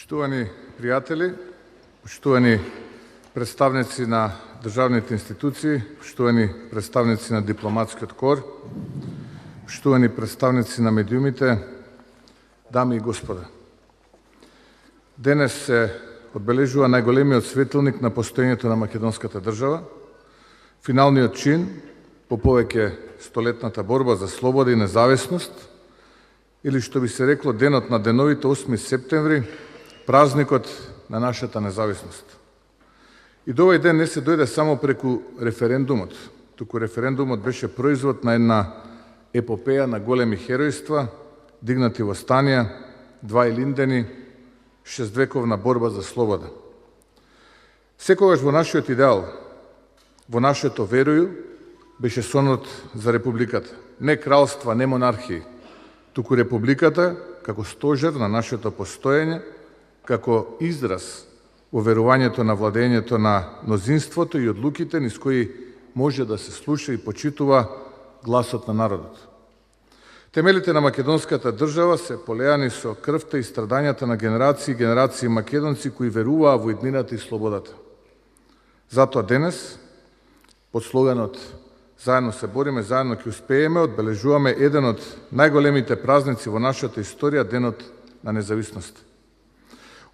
Почитувани пријатели, почитувани представници на државните институции, почитувани представници на дипломатскиот кор, почитувани представници на медиумите, дами и господа. Денес се одбележува најголемиот светилник на постоењето на македонската држава, финалниот чин по повеќе столетната борба за слобода и независност, или што би се рекло денот на деновите 8 септември, празникот на нашата независност. И до овој ден не се дојде само преку референдумот, туку референдумот беше производ на една епопеја на големи херојства, дигнати востанија, два Илиндени, шествековна борба за слобода. Секогаш во нашиот идеал, во нашето верују, беше сонот за републиката. Не кралства, не монархии, туку републиката како стожер на нашето постоење, како израз во верувањето на владењето на мнозинството и одлуките низ кои може да се слуша и почитува гласот на народот. Темелите на македонската држава се полеани со крвта и страдањата на генерации и генерации македонци кои веруваа во иднината и слободата. Затоа денес, под слоганот "Заедно се бориме, заедно ќе успееме", одбележуваме еден од најголемите празници во нашата историја, денот на независност.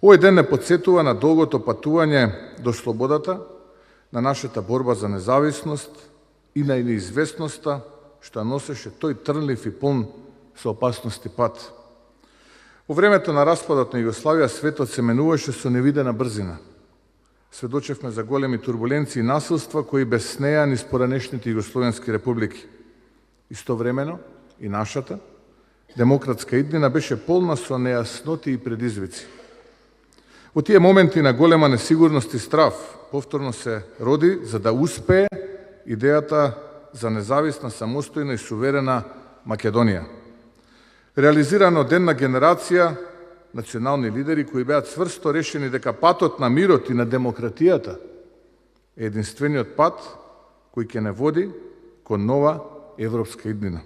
Овој ден не подсетува на долгото патување до слободата, на нашата борба за независност и на неизвестноста што носеше тој трнлив и полн со опасности пат. Во времето на распадот на Југославија светот се менуваше со невидена брзина. Сведочевме за големи турбуленции и насилства кои без неа низ поранешните југословенски републики. Истовремено и нашата демократска иднина беше полна со нејасноти и предизвици. Во тие моменти на голема несигурност и страв, повторно се роди за да успее идејата за независна, самостојна и суверена Македонија. Реализирано од една генерација национални лидери кои беа цврсто решени дека патот на мирот и на демократијата е единствениот пат кој ќе не води кон нова европска иднина.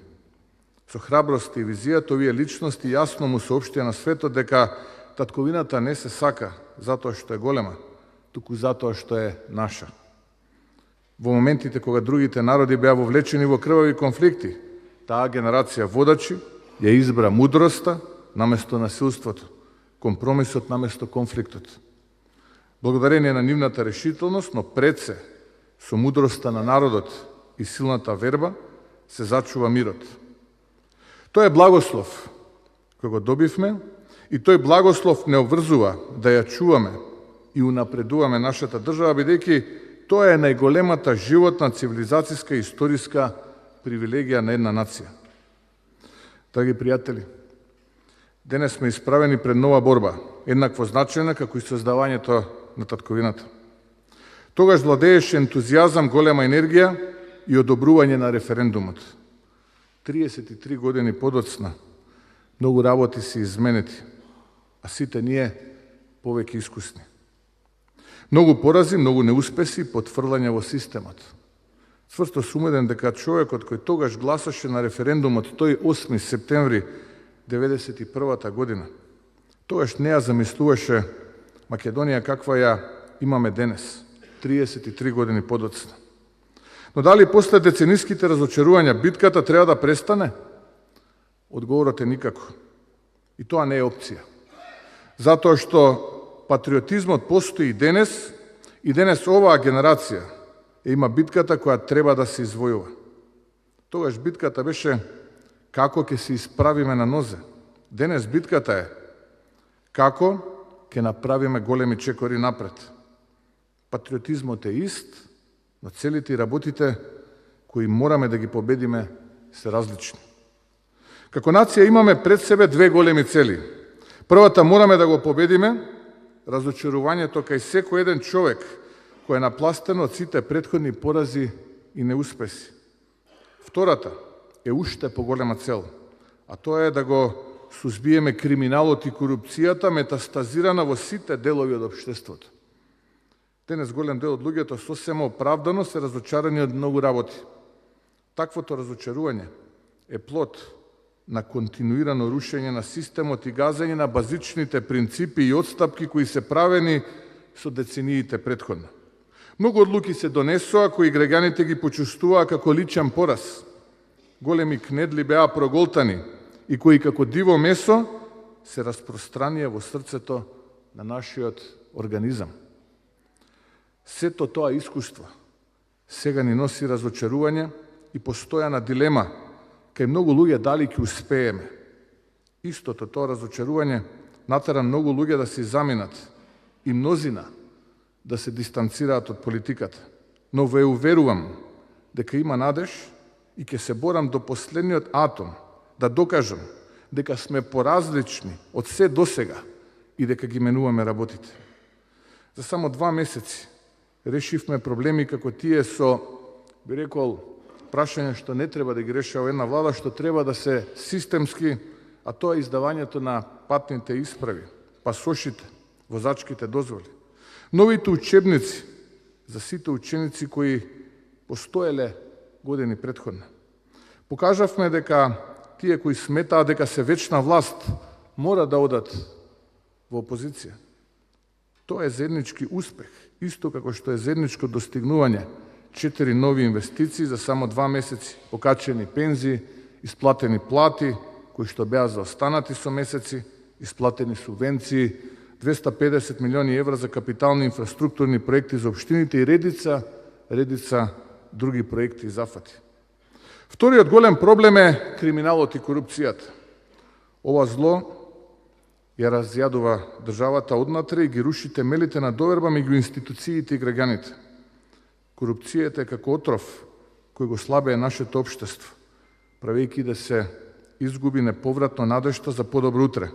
Со храброст и визијата овие личности јасно му соопштија на светот дека татковината не се сака затоа што е голема, туку затоа што е наша. Во моментите кога другите народи беа вовлечени во крвави конфликти, таа генерација водачи ја избра мудроста наместо насилството, компромисот наместо конфликтот. Благодарение на нивната решителност, но пред се со мудроста на народот и силната верба, се зачува мирот. Тој е благослов кој го добивме и тој благослов не обврзува да ја чуваме и унапредуваме нашата држава, бидејќи тоа е најголемата животна, цивилизацијска и историска привилегија на една нација. Драги пријатели, денес сме исправени пред нова борба, еднакво значајна како и создавањето на татковината. Тогаш владееше ентузијазам, голема енергија и одобрување на референдумот. 33 години подоцна, многу работи се изменети, а сите ние повеќе искусни. Многу порази, многу неуспеси, потврлања во системот. Цврсто сум убеден дека човекот кој тогаш гласаше на референдумот тој 8 септември 1991 година, тогаш не ја замислуваше Македонија каква ја имаме денес, 33 години подоцна. Но дали после децениските разочарувања битката треба да престане? Одговорот е никако. И тоа не е опција. Затоа што патриотизмот постои и денес оваа генерација има битката која треба да се извојува. Тогаш битката беше како ќе се исправиме на нозе. Денес битката е како ќе направиме големи чекори напред. Патриотизмот е ист, но целите и работите кои мораме да ги победиме се различни. Како нација имаме пред себе две големи цели. Првата мораме да го победиме разочарувањето кај секој еден човек кој е напластено од сите претходни порази и неуспеси. Втората е уште поголема цел, а тоа е да го сузбиеме криминалот и корупцијата метастазирана во сите делови од општеството. Денес голем дел од луѓето сосема оправдано се разочарани од многу работи. Таквото разочарување е плод на континуирано рушење на системот и газење на базичните принципи и отстапки кои се правени со децениите претходно. Многу одлуки се донесоа кои граѓаните ги почувствуваа како личен пораз. Големи кнедли беа проголтани и кои како диво месо се распространија во срцето на нашиот организам. Сето тоа искуство сега ни носи разочарување и постојана дилема кај многу луѓе дали ќе успееме. Истото тоа разочарување натера многу луѓе да се заминат и мнозина да се дистанцираат од политиката. Но ве уверувам дека има надеж и ќе се борам до последниот атом да докажам дека сме поразлични од се досега и дека ги менуваме работите. За само 2 месеци решивме проблеми како тие со, би рекол, прашање што не треба да ги решава една влада, што треба да се системски, а тоа е издавањето на патните исправи, пасошите, возачките дозволи. Новите учебници за сите ученици кои постоеле години претходно. Покажавме дека тие кои сметаат дека се вечна власт мора да одат во опозиција. Тоа е заеднички успех, исто како што е заедничко достигнување 4 нови инвестиции за само 2 месеци, покачени пензии, исплатени плати, кои што беа заостанати со месеци, исплатени субвенции, 250 милиони евра за капитални инфраструктурни проекти за општините и редица други проекти и зафати. Вториот голем проблем е криминалот и корупцијата. Ова зло ја разјадува државата однатре и ги руши темелите на доверба меѓу институциите и граѓаните. Корупцијата е како отров кој го слабее нашето општество, правејќи да се изгуби неповратно надежта за подобро утре.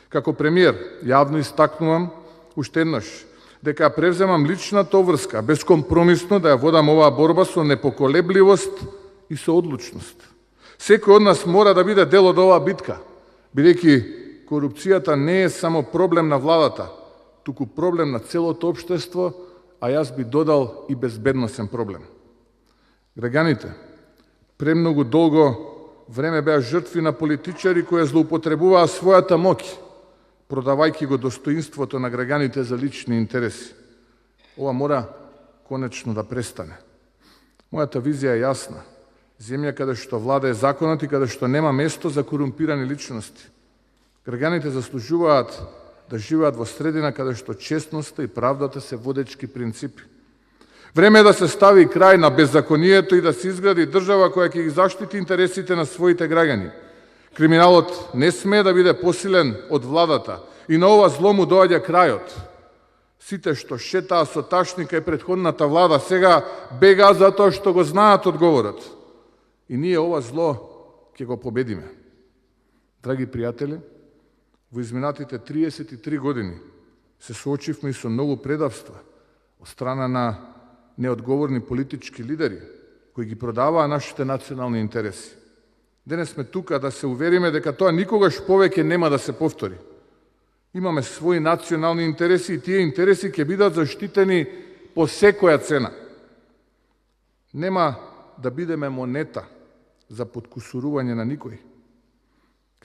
Како премиер, јавно истакнувам уште еднаш дека превземам личната обврска, безкомпромисно да ја водам оваа борба со непоколебливост и со одлучност. Секој од нас мора да биде дел од оваа битка, бидејќи корупцијата не е само проблем на владата, туку проблем на целото општество, а јас би додал и безбедносен проблем. Граѓаните премногу долго време беа жртви на политичари кои злоупотребуваа својата моќ, продавајќи го достоинството на граѓаните за лични интереси. Ова мора конечно да престане. Мојата визија е јасна. Земја каде што владае законот и каде што нема место за корумпирани личности. Граѓаните заслужуваат да живеат во средина каде што честноста и правдата се водечки принципи. Време е да се стави крај на беззаконието и да се изгради држава која ќе ги заштити интересите на своите граѓани. Криминалот не смее да биде посилен од владата и на ова зло му доаѓа крајот. Сите што шетаа со ташни кај претходната влада сега бегаа затоа што го знаат одговорот. И ние ова зло ќе го победиме. Драги пријатели, во изминатите 33 години се соочивме и со многу предавства од страна на неодговорни политички лидери кои ги продаваа нашите национални интереси. Денес сме тука да се увериме дека тоа никогаш повеќе нема да се повтори. Имаме своји национални интереси и тие интереси ќе бидат заштитени по секоја цена. Нема да бидеме монета за подкусурување на никој.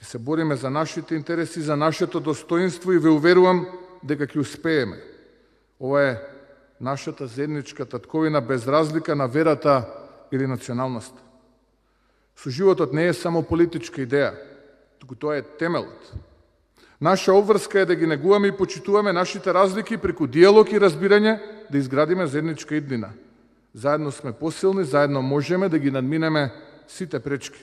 Ке се бориме за нашите интереси, за нашето достоинство и ве уверувам дека ќе успееме. Ова е нашата заедничка татковина без разлика на верата или националноста. Соживотот не е само политичка идеја, туку тоа е темелот. Наша обврска е да ги негуваме и почитуваме нашите разлики преку диалог и разбирање да изградиме заедничка иднина. Заедно сме посилни, заедно можеме да ги надминеме сите пречки.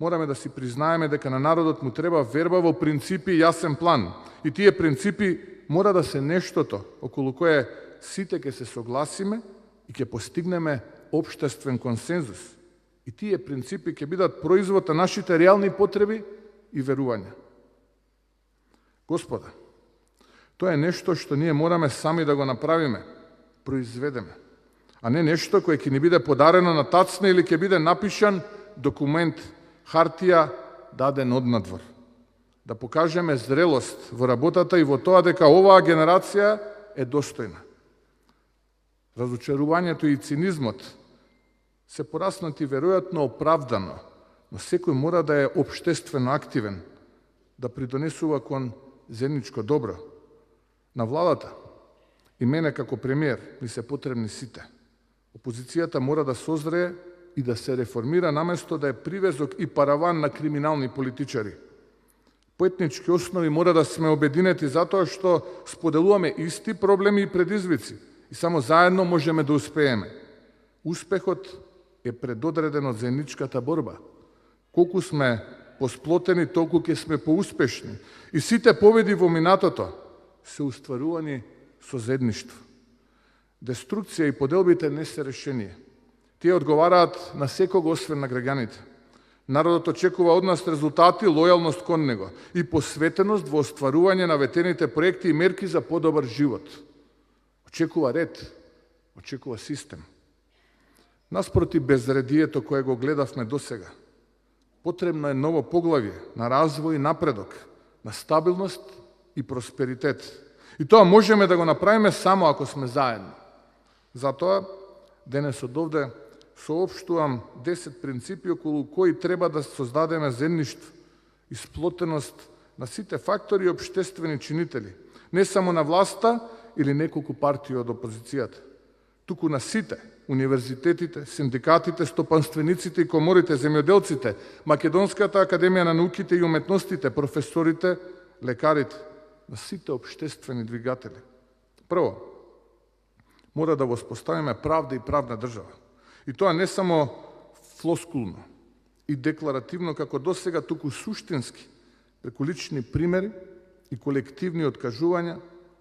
Мораме да си признаеме дека на народот му треба верба во принципи и јасен план. И тие принципи мора да се нештото околу кое сите ќе се согласиме и ќе постигнеме општествен консензус. И тие принципи ќе бидат производ на нашите реални потреби и верувања. Господа, тоа е нешто што ние мораме сами да го направиме, произведеме, а не нешто кое ќе ни биде подарено на тацна или ќе биде напишан документ, хартија, даден однадвор. Да покажеме зрелост во работата и во тоа дека оваа генерација е достојна. Разочарувањето и цинизмот се пораснати веројатно оправдано но секој мора да е општествено активен, да придонесува кон заедничко добро. На владата и мене како премиер ми се потребни сите. Опозицијата мора да созрее и да се реформира наместо да е привезок и параван на криминални политичари. По етнички основи мора да сме обединети затоа што споделуваме исти проблеми и предизвици и само заедно можеме да успееме. Успехот е предодреден од заедничката борба. Колку сме посплотени, толку ќе сме поуспешни. И сите победи во минатото се устварувани со заедништво. Деструкција и поделбите не се решение. Тие одговараат на секого освен на граѓаните. Народот очекува од нас резултати, лојалност кон него и посветеност во остварување на ветените проекти и мерки за подобар живот. Очекува ред, очекува систем. Наспроти безредието кое го гледавме досега, потребно е ново поглавје на развој и напредок, на стабилност и просперитет. И тоа можеме да го направиме само ако сме заедно. Затоа, денес од овде соопштувам 10 принципи околу кои треба да создадеме заедништво и сплотеност на сите фактори и општествени чинители, не само на власта или неколку партии од опозицијата, туку на сите, универзитетите, синдикатите, стопанствениците и коморите, земјоделците, Македонската академија на науките и уметностите, професорите, лекарите, на сите општествени двигатели. Прво, мора да воспоставиме правда и правна држава. И тоа не само флоскулно и декларативно како досега, туку суштински, преку лични примери и колективни откажувања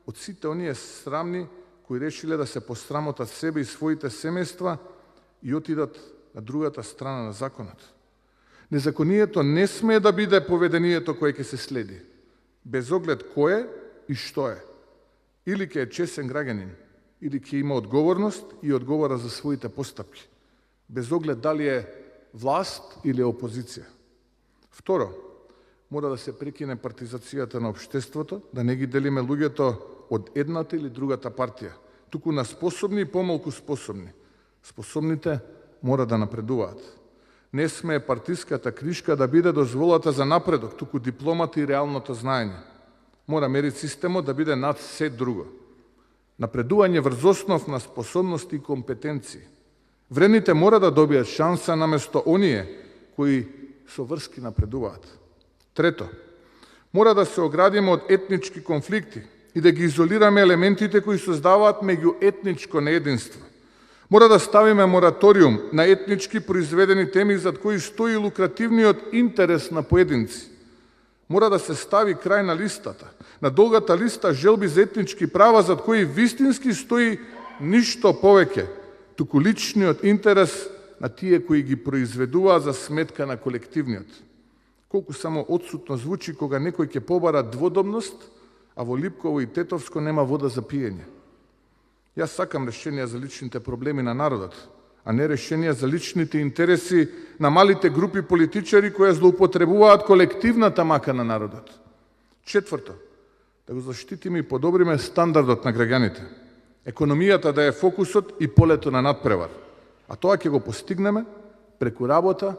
од сите оние срамни кои решиле да се посрамотат себе и своите семејства и отидат на другата страна на законот. Незаконието не смее да биде поведението кое ќе се следи, без оглед кој е и што е. Или ќе е чесен граѓанин, или ќе има одговорност и одговора за своите постапки, без оглед дали е власт или опозиција. Второ, мора да се прекине партизацијата на општеството, да не ги делиме луѓето од едната или другата партија, туку на способни и помалку способни. Способните мора да напредуваат. Не смее партиската книжка да биде дозволата за напредок, туку дипломата и реалното знаење. Мора мерит системот да биде над се друго. Напредување врз основ на способности и компетенции. Вредните мора да добијат шанса наместо оние кои со врски напредуваат. Трето, мора да се оградиме од етнички конфликти и да ги изолираме елементите кои создаваат меѓуетничко неединство. Мора да ставиме мораториум на етнички произведени теми зад кои стои лукративниот интерес на поединци. Мора да се стави крај на листата, на долгата листа желби за етнички права зад кои вистински стои ништо повеќе, туку личниот интерес на тие кои ги произведуваат за сметка на колективниот. Колку само отсутно звучи кога некој ќе побара дводомност, а во Липково и Тетовско нема вода за пиење. Јас сакам решенија за личните проблеми на народот, а не решенија за личните интереси на малите групи политичари кои злоупотребуваат колективната мака на народот. Четврто, да го заштитиме и подобриме стандардот на граѓаните. Економијата да е фокусот и полето на надпревар. А тоа ќе го постигнеме преку работа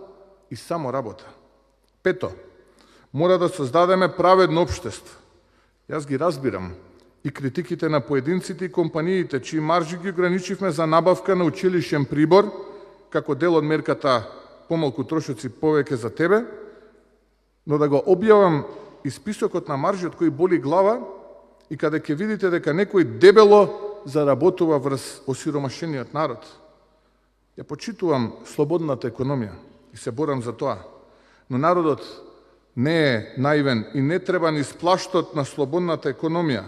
и само работа. Пето, мора да создадеме праведно општество. Јас ги разбирам и критиките на поединците и компаниите, чии маржи ги ограничивме за набавка на училишен прибор, како дел од мерката помалку трошоци повеќе за тебе, но да го објавам и списокот на маржи од кои боли глава и каде ќе видите дека некој дебело заработува врз осиромашениот народ. Ја почитувам слободната економија и се борам за тоа, но народот не е наивен и не треба ни сплаштот на слободната економија,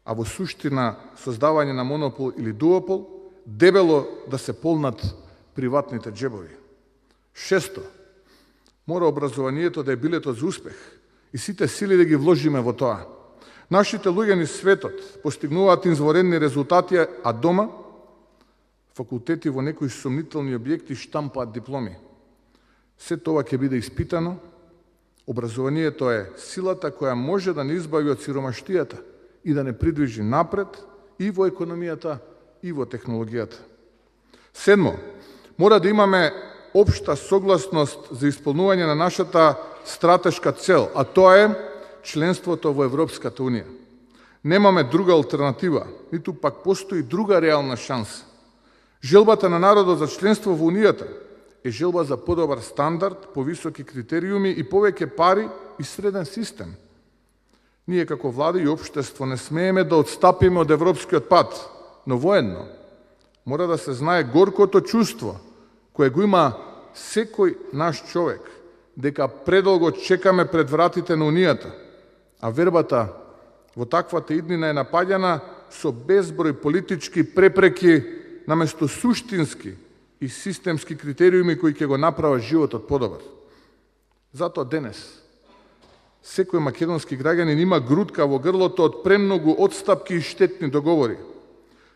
а во суштина создавање на монопол или дуопол, дебело да се полнат приватните джебови. Шесто, мора образованието да е билетот за успех и сите сили да ги вложиме во тоа. Нашите луѓе низ светот постигнуваат изворедни резултати, а дома факултети во некои сомнителни објекти штампаат дипломи. Се тоа ќе биде испитано. Образованието е силата која може да не избави од сиромаштијата и да не придвижи напред и во економијата и во технологијата. Седмо, мора да имаме општа согласност за исполнување на нашата стратешка цел, а тоа е членството во Европската Унија. Немаме друга алтернатива, ниту пак постои друга реална шанса. Желбата на народот за членство во Унијата е желба за подобар стандард, повисоки критериуми и повеќе пари и среден систем. Ние како влада и општество не смееме да отстапиме од европскиот пат, но воедно мора да се знае горкото чувство кое го има секој наш човек, дека предолго чекаме пред вратите на Унијата, а вербата во таквата иднина е напаѓана со безброј политички препреки наместо суштински и системски критериуми кои ќе го направат животот подобар. Затоа денес секој македонски граѓанин има грудка во грлото од премногу отстапки и штетни договори.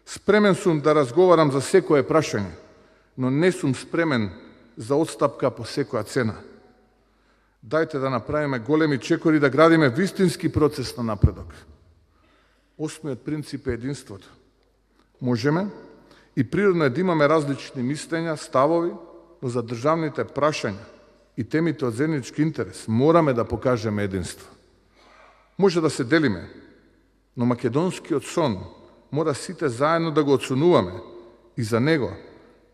Спремен сум да разговарам за секое прашање, но не сум спремен за отстапка по секоја цена. Дајте да направиме големи чекори, да градиме вистински процес на напредок. Осмиот принцип е единството. Можеме и природно е да имаме различни мислења, ставови, но за државните прашања и темите од заеднички интерес мораме да покажеме единство. Може да се делиме, но македонскиот сон мора сите заедно да го оценуваме и за него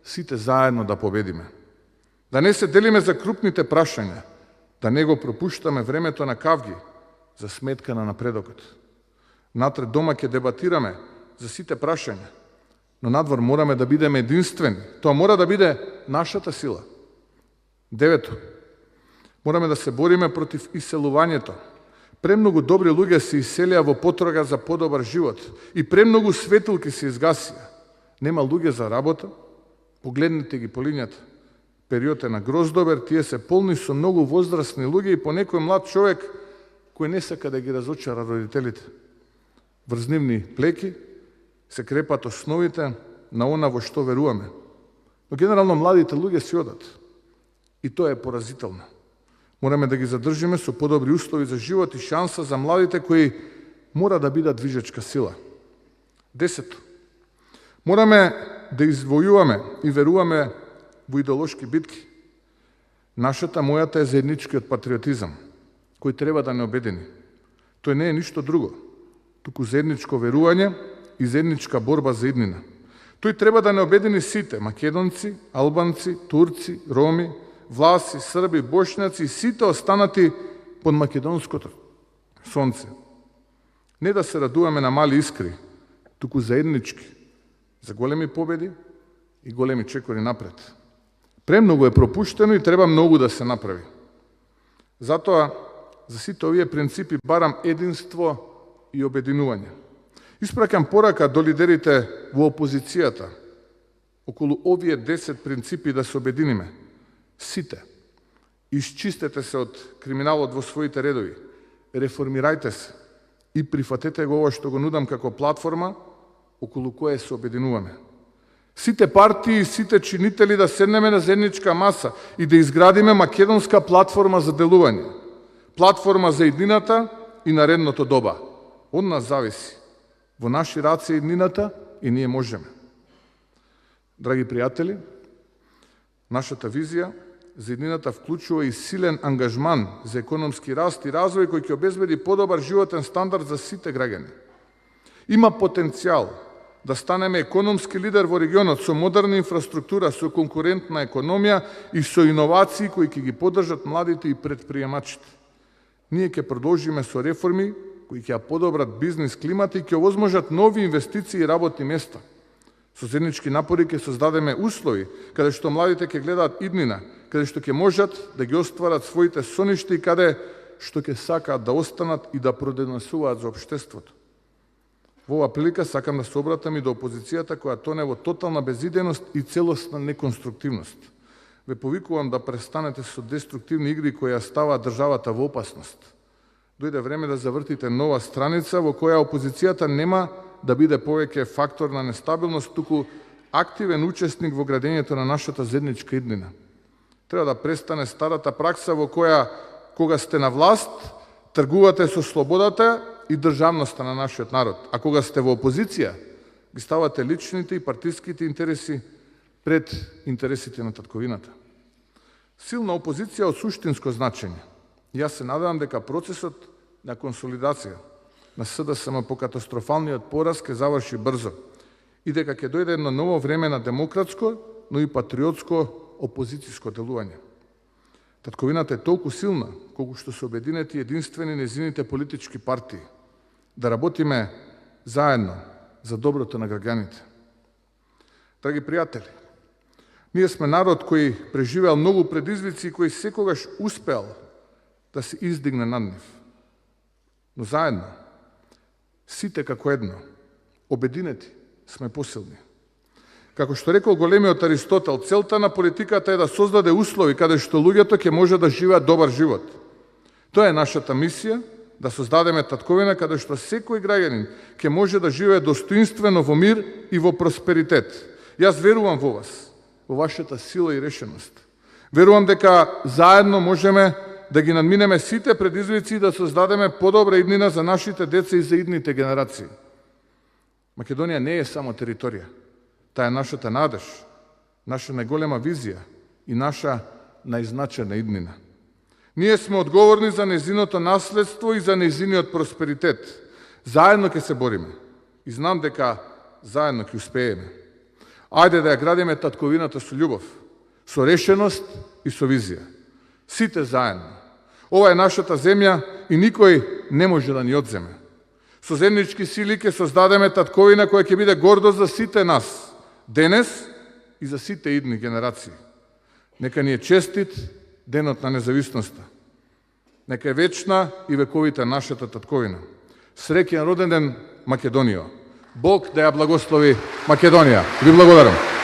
сите заедно да победиме. Да не се делиме за крупните прашања, да не го пропуштаме времето на кавги за сметка на напредокот. Натред дома ќе дебатираме за сите прашања, но надвор мораме да бидеме единствени. Тоа мора да биде нашата сила. 9. Мораме да се бориме против иселувањето. Премногу добри луѓе се иселија во потрага за подобар живот и премногу светилки се изгасија. Нема луѓе за работа, погледнете ги по линијата. Период е на гроздобер, тие се полни со многу возрастни луѓе и по некој млад човек кој не сака да ги разочара родителите. Врз нивни плеки се крепат основите на она во што веруваме. Но генерално младите луѓе си одат. И тоа е поразително. Мораме да ги задржиме со подобри услови за живот и шанса за младите кои мора да бидат движечка сила. 10. Мораме да извојуваме и веруваме во идеолошки битки. Нашата, мојата е заедничкиот патриотизам, кој треба да не обедини. Тој не е ништо друго, туку заедничко верување и заедничка борба за иднина. Тој треба да не обедини сите македонци, албанци, турци, роми, власи, срби, бошњаци и сите останати под македонското сонце. Не да се радуваме на мали искри, туку заеднички, за големи победи и големи чекори напред. Премногу е пропуштено и треба многу да се направи. Затоа, за сите овие принципи барам единство и обединување. Испраќам порака до лидерите во опозицијата околу овие 10 принципи да се обединиме. Сите. Исчистете се од криминалот во своите редови. Реформирајте се и прифатете го ова што го нудам како платформа околу која се обединуваме. Сите партии и сите чинители да седнеме на заедничка маса и да изградиме македонска платформа за делување. Платформа за иднината и наредното доба. Од нас зависи. Во наши раце е иднината и ние можеме. Драги пријатели, нашата визија за иднината вклучува и силен ангажман за економски раст и развој кој ќе обезбеди подобар животен стандард за сите граѓани. Има потенцијал да станеме економски лидер во регионот со модерна инфраструктура, со конкурентна економија и со иновации кои ќе ги поддржат младите и предприемачите. Ние ќе продолжиме со реформи кои ќе подобрат бизнис климата и ќе овозможат нови инвестиции и работни места. Со заеднички напори ќе создадеме услови каде што младите ќе гледаат иднина, каде што ќе можат да ги остварат своите соништа и каде што ќе сакаат да останат и да продонесуваат за општеството. Во оваа прилика сакам да се обратам и до опозицијата која тоне во тотална безидејност и целосна неконструктивност. Ве повикувам да престанете со деструктивни игри кои ја ставаат државата во опасност. Дојде време да завртите нова страница во која опозицијата нема да биде повеќе фактор на нестабилност, туку активен учесник во градењето на нашата заедничка иднина. Треба да престане старата пракса во која, кога сте на власт, тргувате со слободата и државноста на нашиот народ, а кога сте во опозиција, ги ставате личните и партиските интереси пред интересите на татковината. Силна опозиција од суштинско значење. Јас се надевам дека процесот на консолидација на СДСМ по катастрофалниот пораз ќе заврши брзо и дека ќе дојде едно ново време на демократско, но и патриотско опозицијско делување. Татковината е толку силна, колку што се обединети единствени незините политички партии, да работиме заедно за доброто на граѓаните. Драги пријатели, ние сме народ кој преживеал многу предизвици и кој секогаш успеал да се издигне над нив. Но заедно, сите како едно, обединети, сме посилни. Како што рекол големиот Аристотел, целта на политиката е да создаде услови каде што луѓето ќе може да живеат добар живот. Тоа е нашата мисија, да создадеме татковина каде што секој граѓанин ќе може да живее достоинствено во мир и во просперитет. Јас верувам во вас, во вашата сила и решеност. Верувам дека заедно можеме да ги надминеме сите предизвици и да создадеме подобра иднина за нашите деца и за идните генерации. Македонија не е само територија. Таа е нашата надеж, наша најголема визија и наша најзначајна иднина. Ние сме одговорни за незиното наследство и за незиниот просперитет. Заедно ќе се бориме и знам дека заедно ќе успееме. Ајде да ја градиме татковината со љубов, со решеност и со визија. Сите заедно. Ова е нашата земја и никој не може да ни одземе. Со заеднички сили ќе создадеме татковина која ќе биде гордост за сите нас, денес и за сите идни генерации. Нека ни е честит денот на независноста. Нека е вечна и вековита нашата татковина. Среќен роден ден, Македонија! Бог да ја благослови Македонија. Ви благодарам.